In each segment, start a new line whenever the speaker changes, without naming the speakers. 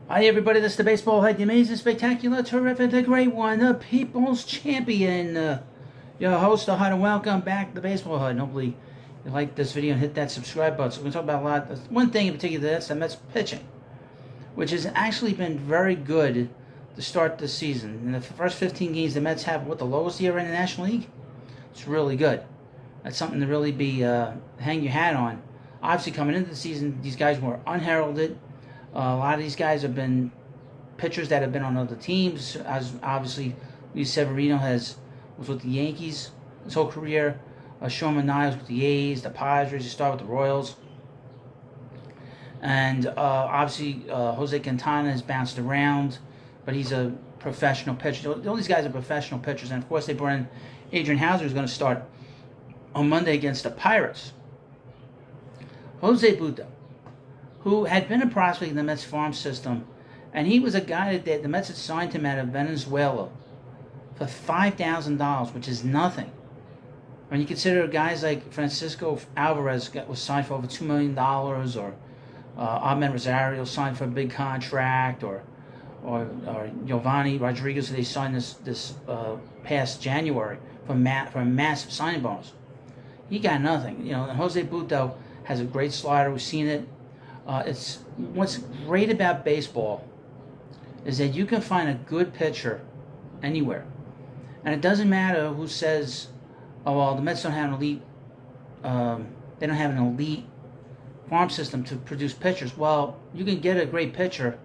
Hi everybody, this is the Baseball Head, the amazing, spectacular, terrific, the great one, the People's Champion. Your host, the Hut, and welcome back to the Baseball Hut. And hopefully you like this video and hit that subscribe button. So we're going to talk about a lot. One thing in particular, that's the Mets pitching, which has actually been very good to start this season. In the first 15 games, the Mets have the lowest ERA in the National League. It's really good. That's something to really be hang your hat on. Obviously, coming into the season, these guys were unheralded. A lot of these guys have been pitchers that have been on other teams. As obviously, Luis Severino was with the Yankees his whole career. Sean Manaea with the A's, the Padres. He started with the Royals. And obviously, Jose Quintana has bounced around, but he's a professional pitcher. All these guys are professional pitchers. And, of course, they brought in Adrian Houser, who's going to start on Monday against the Pirates. Jose Butto, who had been a prospect in the Mets farm system, and he was a guy that the Mets had signed him out of Venezuela for $5,000, which is nothing. When you consider guys like Francisco Alvarez was signed for over $2 million, or Ahmed Rosario signed for a big contract, or Giovanni Rodriguez, who they signed this past January for a massive signing bonus. He got nothing. And Jose Butto has a great slider. We've seen it. It's what's great about baseball is that you can find a good pitcher anywhere, and it doesn't matter who says, "Oh well, the Mets don't have an elite. They don't have an elite farm system to produce pitchers." Well, you can get a great pitcher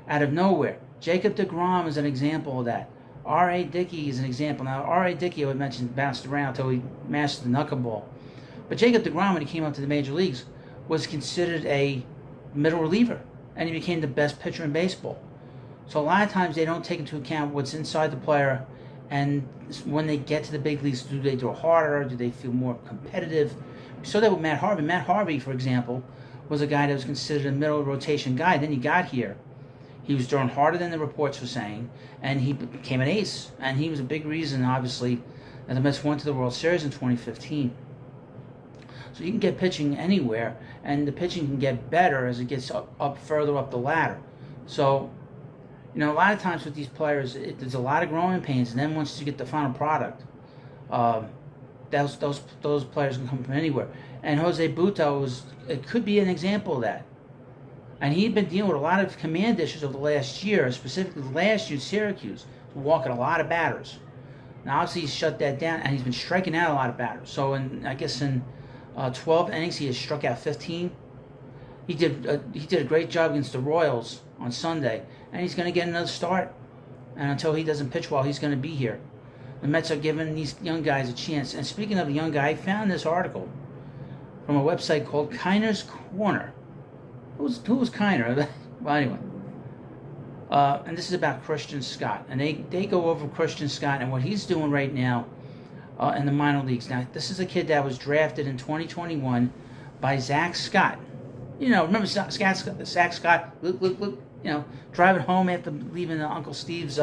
out of nowhere. Jacob deGrom is an example of that. R.A. Dickey is an example. Now, R.A. Dickey, I would mention, bounced around until he mastered the knuckleball, but Jacob deGrom, when he came up to the major leagues, was considered a middle reliever, and he became the best pitcher in baseball. So a lot of times they don't take into account what's inside the player, and when they get to the big leagues, do they throw harder? Do they feel more competitive? We saw that with Matt Harvey. Matt Harvey, for example, was a guy that was considered a middle rotation guy. Then he got here. He was throwing harder than the reports were saying, and he became an ace. And he was a big reason, obviously, that the Mets went to the World Series in 2015. So you can get pitching anywhere, and the pitching can get better as it gets up further up the ladder. So, a lot of times with these players, there's a lot of growing pains, and then once you get the final product, those players can come from anywhere. And Jose Butto could be an example of that. And he'd been dealing with a lot of command issues over the last year, specifically last year at Syracuse, walking a lot of batters. Now, obviously, he's shut that down, and he's been striking out a lot of batters. So, in 12 innings, he has struck out 15. He did a great job against the Royals on Sunday, and he's going to get another start. And until he doesn't pitch well, he's going to be here. The Mets are giving these young guys a chance. And speaking of the young guy, I found this article from a website called Kiner's Corner. Who was Kiner? Well, anyway. And this is about Christian Scott. And they go over Christian Scott and what he's doing right now in the minor leagues. Now, this is a kid that was drafted in 2021 by Zach Scott. Remember Zach Scott? Look, driving home after leaving Uncle Steve's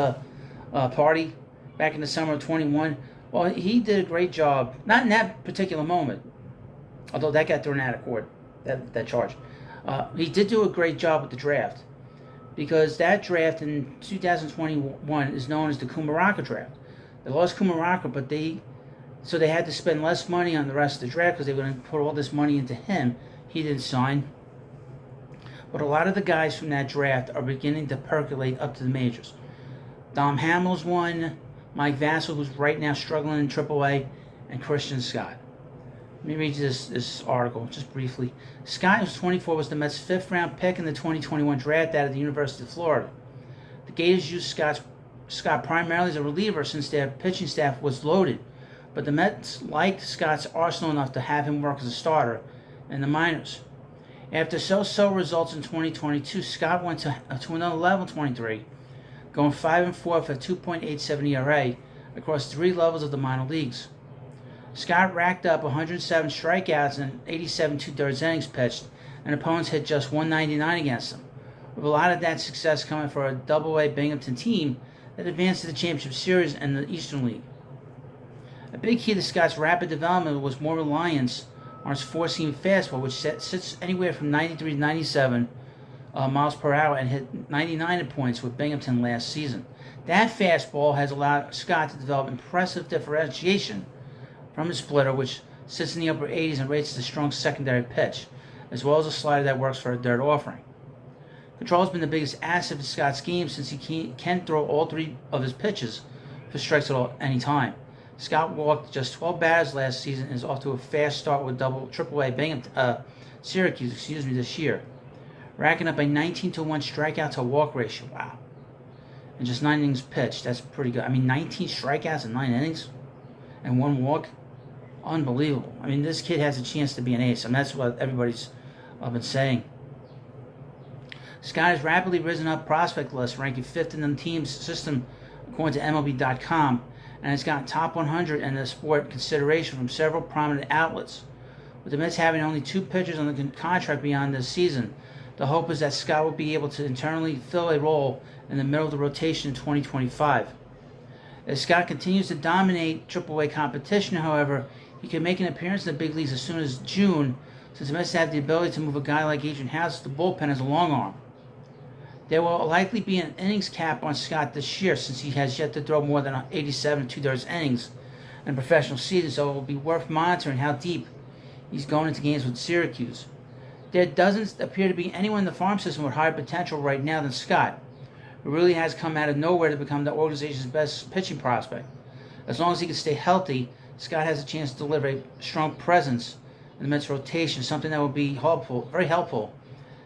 party back in the summer of 21. Well, he did a great job. Not in that particular moment, although that got thrown out of court, that charge. He did do a great job with the draft, because that draft in 2021 is known as the Kumaraka draft. They lost Kumaraka, but they had to spend less money on the rest of the draft because they were going to put all this money into him. He didn't sign. But a lot of the guys from that draft are beginning to percolate up to the majors. Dom Hamels won, Mike Vassell, who's right now struggling in AAA, and Christian Scott. Let me read this article just briefly. Scott, who's 24, was the Mets' 5th-round pick in the 2021 draft out of the University of Florida. The Gators used Scott primarily as a reliever since their pitching staff was loaded, but the Mets liked Scott's arsenal enough to have him work as a starter in the minors. After so-so results in 2022, Scott went to another level in 23, going 5-4 for a 2.87 ERA across 3 levels of the minor leagues. Scott racked up 107 strikeouts and 87 2/3 innings pitched, and opponents hit just 199 against him, with a lot of that success coming for a Double-A Binghamton team that advanced to the championship series and the Eastern League. A big key to Scott's rapid development was more reliance on his four-seam fastball, which sits anywhere from 93 to 97 miles per hour and hit 99 points with Binghamton last season. That fastball has allowed Scott to develop impressive differentiation from his splitter, which sits in the upper 80s and rates as a strong secondary pitch, as well as a slider that works for a dirt offering. Control has been the biggest asset to Scott's game since he can throw all three of his pitches for strikes at any time. Scott walked just 12 batters last season and is off to a fast start with AAA Syracuse this year, racking up a 19-1 strikeout to walk ratio. Wow. And just 9 innings pitched. That's pretty good. I mean, 19 strikeouts in 9 innings and 1 walk. Unbelievable. I mean, this kid has a chance to be an ace. I mean, that's what everybody's been saying. Scott has rapidly risen up prospect list, ranking 5th in the team's system according to MLB.com, and has gotten top 100 in the sport consideration from several prominent outlets. With the Mets having only 2 pitchers on the contract beyond this season, the hope is that Scott will be able to internally fill a role in the middle of the rotation in 2025. As Scott continues to dominate AAA competition, however, he can make an appearance in the big leagues as soon as June, since the Mets have the ability to move a guy like Adrian House to the bullpen as a long arm. There will likely be an innings cap on Scott this year, since he has yet to throw more than 87 2/3 innings in a professional season, so it will be worth monitoring how deep he's going into games with Syracuse. There doesn't appear to be anyone in the farm system with higher potential right now than Scott, who really has come out of nowhere to become the organization's best pitching prospect. As long as he can stay healthy, Scott has a chance to deliver a strong presence in the Mets rotation, something that will be helpful, very helpful,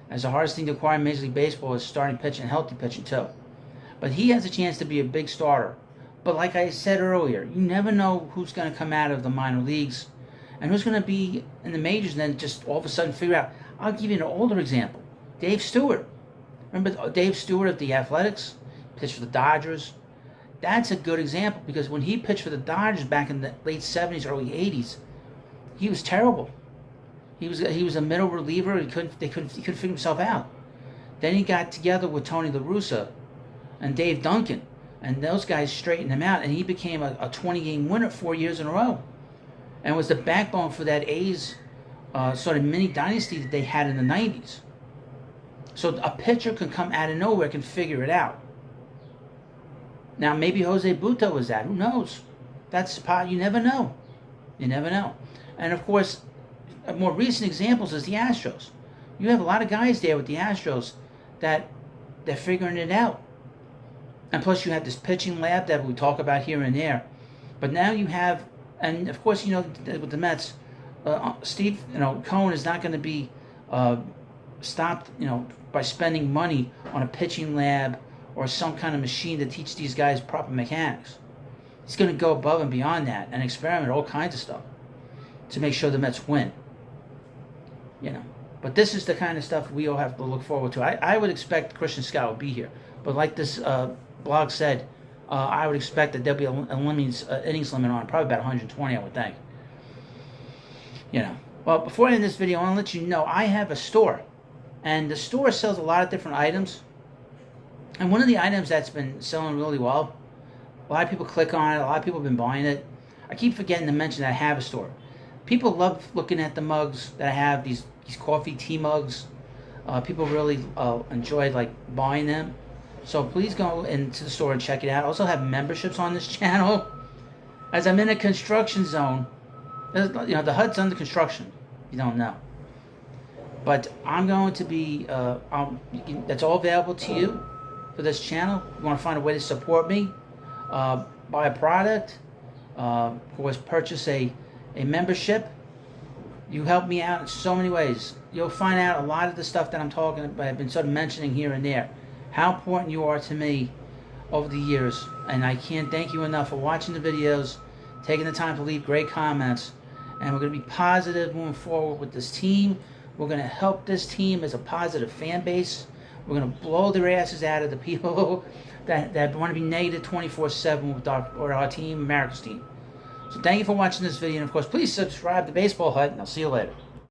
as the hardest thing to acquire in Major League Baseball is starting pitching and healthy pitching too. But he has a chance to be a big starter. But like I said earlier, you never know who's going to come out of the minor leagues and who's going to be in the majors and then just all of a sudden figure out. I'll give you an older example. Dave Stewart. Remember Dave Stewart of the Athletics? Pitched for the Dodgers. That's a good example because when he pitched for the Dodgers back in the late 70s, early 80s, he was terrible. He was a middle reliever. He couldn't figure himself out. Then he got together with Tony La Russa and Dave Duncan, and those guys straightened him out, and he became a 20-game winner 4 years in a row, and was the backbone for that A's sort of mini dynasty that they had in the 90s. So a pitcher can come out of nowhere, can figure it out. Now maybe Jose Butto was that. Who knows? You never know. You never know. And of course, more recent examples is the Astros. You have a lot of guys there with the Astros that they're figuring it out. And plus you have this pitching lab that we talk about here and there. But now you have, and of course, with the Mets, Steve, Cohen is not going to be stopped, by spending money on a pitching lab or some kind of machine to teach these guys proper mechanics. He's going to go above and beyond that and experiment all kinds of stuff to make sure the Mets win. But this is the kind of stuff we all have to look forward to. I would expect Christian Scott will be here, but like this blog said, I would expect that there'll be an innings limit on probably about 120, I would think. Well, before I end this video, I want to let you know I have a store, and the store sells a lot of different items. And one of the items that's been selling really well, a lot of people click on it, a lot of people have been buying it. I keep forgetting to mention that I have a store. People love looking at the mugs that I have, these coffee tea mugs. People really enjoy buying them. So please go into the store and check it out. I also have memberships on this channel. As I'm in a construction zone, the hut's under construction. You don't know. But I'm going to be, that's all available to you for this channel. You want to find a way to support me, buy a product, of course, purchase a membership. You help me out in so many ways. You'll find out a lot of the stuff that I'm talking about, I've been sort of mentioning here and there, how important you are to me over the years. And I can't thank you enough for watching the videos, taking the time to leave great comments. And we're going to be positive moving forward with this team. We're going to help this team as a positive fan base. We're going to blow their asses out of the people that want to be negative 24/7 with our team, America's team. So thank you for watching this video. And of course, please subscribe to Baseball Hut, and I'll see you later.